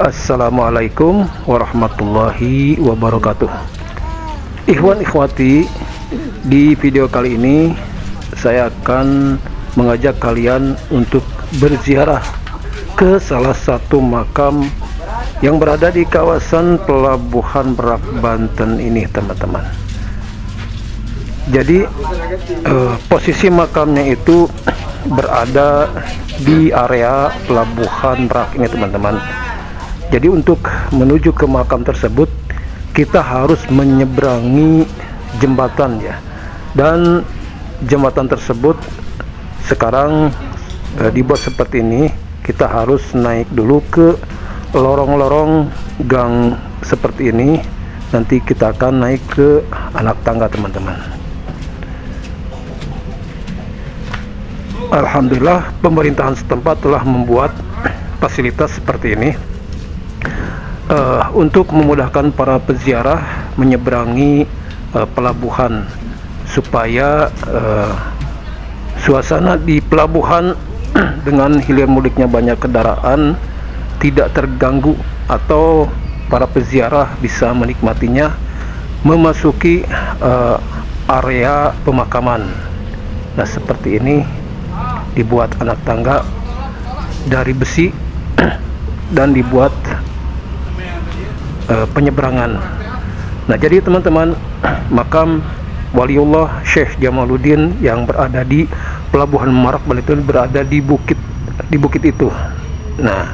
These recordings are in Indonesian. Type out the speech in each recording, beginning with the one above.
Assalamualaikum warahmatullahi wabarakatuh. Ikhwan ikhwati, di video kali ini saya akan mengajak kalian untuk berziarah ke salah satu makam yang berada di kawasan Pelabuhan Merak, Banten ini, teman-teman. Jadi posisi makamnya itu berada di area Pelabuhan Merak ini, teman-teman. Jadi untuk menuju ke makam tersebut kita harus menyeberangi jembatan ya, dan jembatan tersebut sekarang dibuat seperti ini. Kita harus naik dulu ke lorong-lorong gang seperti ini, nanti kita akan naik ke anak tangga, teman-teman. Alhamdulillah pemerintahan setempat telah membuat fasilitas seperti ini untuk memudahkan para peziarah menyeberangi pelabuhan, supaya suasana di pelabuhan dengan hilir mudiknya banyak kendaraan tidak terganggu, atau para peziarah bisa menikmatinya memasuki area pemakaman. Nah, seperti ini dibuat anak tangga dari besi dan dibuat penyeberangan. Nah, jadi teman-teman, makam Waliullah Syekh Jamaluddin yang berada di Pelabuhan Merak Banten berada di bukit itu. Nah,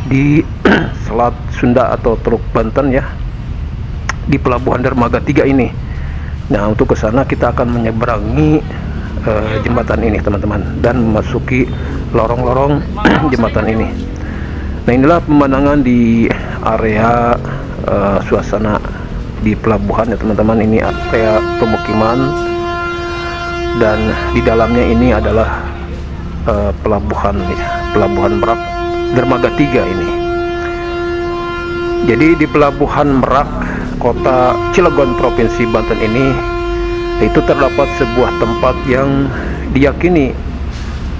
di Selat Sunda atau Teluk Banten ya, di Pelabuhan Dermaga 3 ini. Nah, untuk ke sana kita akan menyeberangi jembatan ini, teman-teman, dan memasuki lorong-lorong jembatan ini. Nah, inilah pemandangan di area suasana di pelabuhan ya, teman-teman. Ini area pemukiman, dan di dalamnya ini adalah pelabuhan ya, Pelabuhan Merak Dermaga 3 ini. Jadi di Pelabuhan Merak, Kota Cilegon, Provinsi Banten ini, itu terdapat sebuah tempat yang diyakini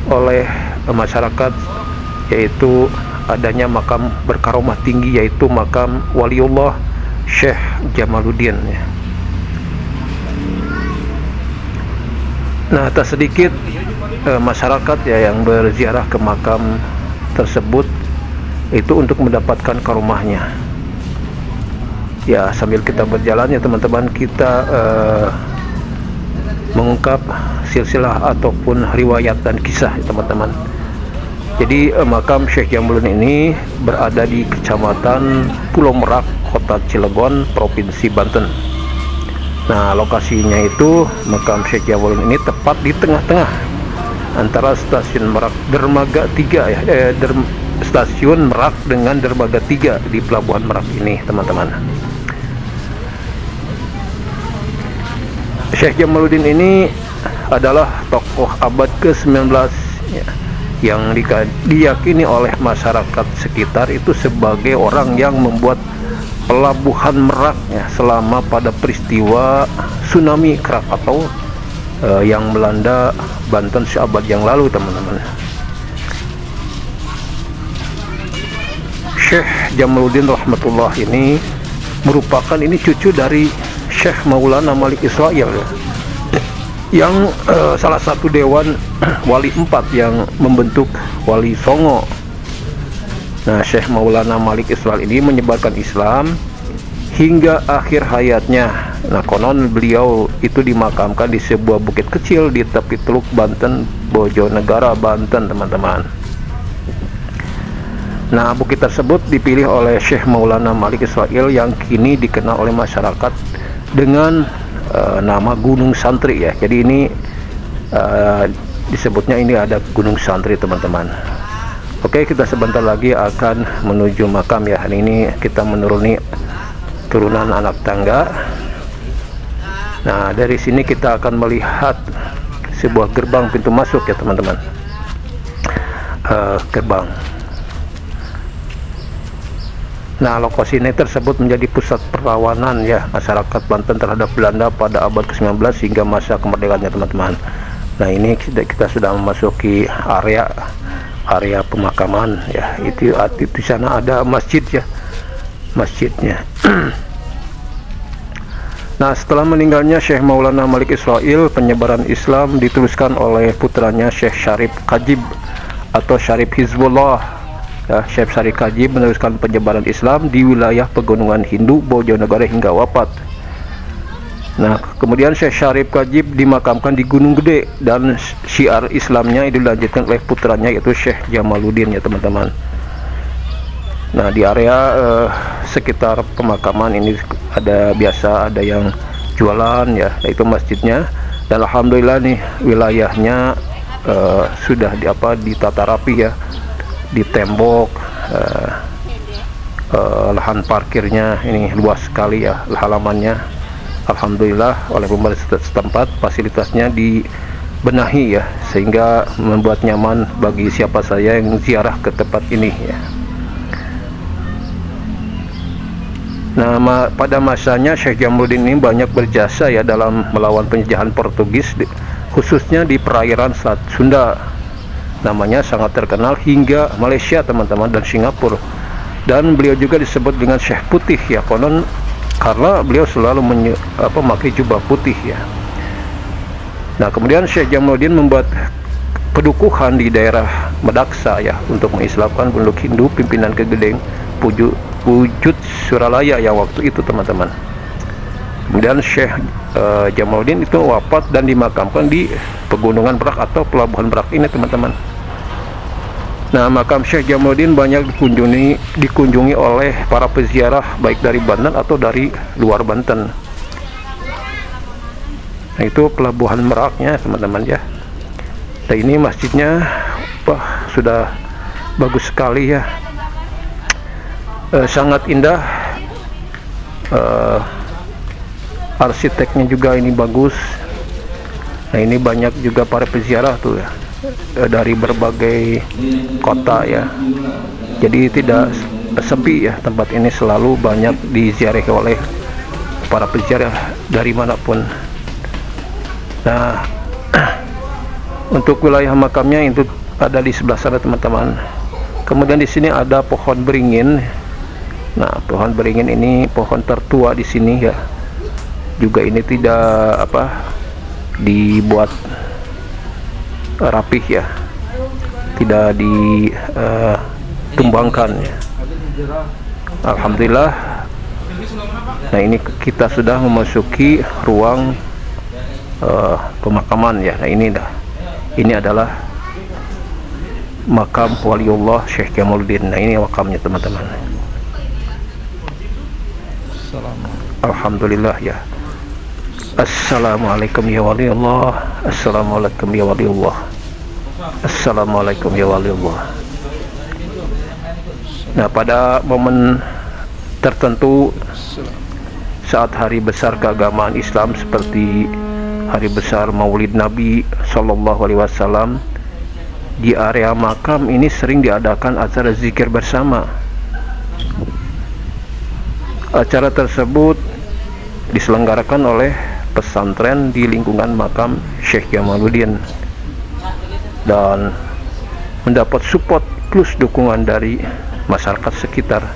oleh masyarakat, yaitu adanya makam berkaromah tinggi, yaitu makam Waliullah Syekh Jamaluddin ya. Nah, tak sedikit masyarakat ya yang berziarah ke makam tersebut itu untuk mendapatkan karomahnya ya. Sambil kita berjalan ya, teman-teman, kita mengungkap silsilah ataupun riwayat dan kisah ya, teman-teman. Jadi makam Syekh Jamaluddin ini berada di Kecamatan Pulau Merak, Kota Cilegon, Provinsi Banten. Nah, lokasinya itu makam Syekh Jamaluddin ini tepat di tengah-tengah antara stasiun Merak Dermaga 3 ya, stasiun Merak dengan Dermaga 3 di Pelabuhan Merak ini, teman-teman. Syekh Jamaluddin ini adalah tokoh abad ke-19 ya, yang diyakini oleh masyarakat sekitar itu sebagai orang yang membuat Pelabuhan Merak ya, selama pada peristiwa tsunami Krakatau yang melanda Banten seabad yang lalu, teman-teman. Syekh Jamaluddin rahmatullah ini merupakan cucu dari Syekh Maulana Malik Israil ya, yang salah satu dewan wali 4 yang membentuk Wali Songo. Nah, Syekh Maulana Malik Israil ini menyebarkan Islam hingga akhir hayatnya. Nah, konon beliau itu dimakamkan di sebuah bukit kecil di tepi Teluk Banten, Bojonegara, Banten, teman-teman. Nah, bukit tersebut dipilih oleh Syekh Maulana Malik Israil yang kini dikenal oleh masyarakat dengan nama Gunung Santri ya. Jadi ini disebutnya ini ada Gunung Santri, teman-teman. Oke, kita sebentar lagi akan menuju makam ya. Hari ini kita menuruni turunan anak tangga. Nah, dari sini kita akan melihat sebuah gerbang pintu masuk ya, teman-teman. Gerbang. Nah, lokasi ini tersebut menjadi pusat perlawanan ya masyarakat Banten terhadap Belanda pada abad ke-19 hingga masa kemerdekaannya, teman-teman. Nah, ini kita sudah memasuki area area pemakaman ya. Itu di sana ada masjid ya, masjidnya. Nah, setelah meninggalnya Syekh Maulana Malik Israil, penyebaran Islam diteruskan oleh putranya Syekh Syarif Kajib atau Syarif Hizbullah ya. Syekh Syarif Kajib meneruskan penyebaran Islam di wilayah pegunungan Hindu Bojonegoro hingga wafat. Nah, kemudian Syekh Syarif Kajib dimakamkan di Gunung Gede dan syiar Islamnya dilanjutkan oleh putranya yaitu Syekh Jamaluddin ya teman-teman. Nah, di area sekitar pemakaman ini ada yang jualan ya, yaitu masjidnya. Dan alhamdulillah nih wilayahnya sudah ditata rapi ya, di tembok, lahan parkirnya ini luas sekali ya halamannya. Alhamdulillah oleh pemerintah setempat fasilitasnya dibenahi ya, sehingga membuat nyaman bagi siapa saja yang ziarah ke tempat ini ya. Nah, pada masanya Syekh Jamaluddin ini banyak berjasa ya dalam melawan penjajahan Portugis, khususnya di perairan Selat Sunda. Namanya sangat terkenal hingga Malaysia teman-teman dan Singapura. Dan beliau juga disebut dengan Syekh Putih ya, konon karena beliau selalu memakai jubah putih ya. Nah, kemudian Syekh Jamaluddin membuat pedukuhan di daerah Medaksa ya untuk mengislamkan penduduk Hindu pimpinan Kegedeng wujud Suralaya yang waktu itu teman-teman. Kemudian Syekh Jamaluddin itu wafat dan dimakamkan di Pegunungan Merak atau Pelabuhan Merak ini teman-teman. Nah, makam Syekh Jamaluddin banyak dikunjungi oleh para peziarah baik dari Banten atau dari luar Banten. Nah, itu Pelabuhan Meraknya teman-teman ya. Dan ini masjidnya wah sudah bagus sekali ya. Sangat indah, arsiteknya juga ini bagus. Nah, ini banyak juga para peziarah tuh ya, dari berbagai kota ya, jadi tidak sepi ya, tempat ini selalu banyak diziarahi oleh para peziarah dari manapun. Nah, untuk wilayah makamnya itu ada di sebelah sana teman-teman. Kemudian di sini ada pohon beringin. Nah, pohon beringin ini pohon tertua di sini ya. Juga ini tidak dibuat rapih ya, tidak ditumbangkan ya. Alhamdulillah. Nah, ini kita sudah memasuki ruang pemakaman ya. Nah, ini adalah makam Waliullah Syekh Jamaluddin. Nah, ini makamnya teman-teman. Alhamdulillah ya. Assalamualaikum ya waliullah. Assalamualaikum ya waliullah. Assalamualaikum ya waliullah. Nah, pada momen tertentu saat hari besar keagamaan Islam seperti hari besar Maulid Nabi Sallallahu Alaihi Wasallam, di area makam ini sering diadakan acara zikir bersama. Acara tersebut diselenggarakan oleh pesantren di lingkungan makam Syekh Jamaluddin dan mendapat support plus dukungan dari masyarakat sekitar.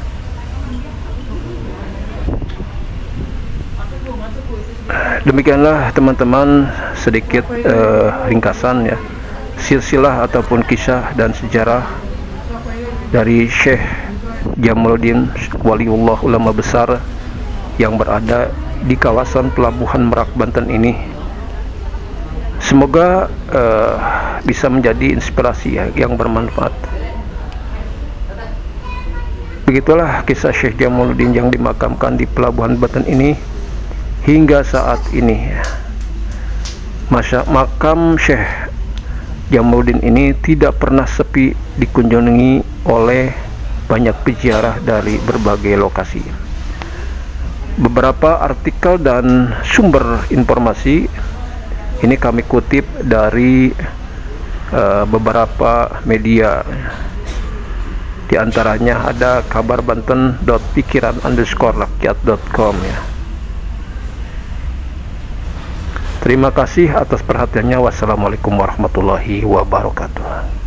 Demikianlah teman-teman sedikit ringkasan ya, silsilah ataupun kisah dan sejarah dari Syekh Jamaluddin Waliullah, ulama besar yang berada di kawasan Pelabuhan Merak Banten ini. Semoga bisa menjadi inspirasi ya, yang bermanfaat. Begitulah kisah Syekh Jamaluddin yang dimakamkan di Pelabuhan Banten ini hingga saat ini. Makam Syekh Jamaluddin ini tidak pernah sepi dikunjungi oleh banyak peziarah dari berbagai lokasi. Beberapa artikel dan sumber informasi ini kami kutip dari beberapa media. Di antaranya ada kabarbanten.pikiran_rakyat.com ya. Terima kasih atas perhatiannya. Wassalamualaikum warahmatullahi wabarakatuh.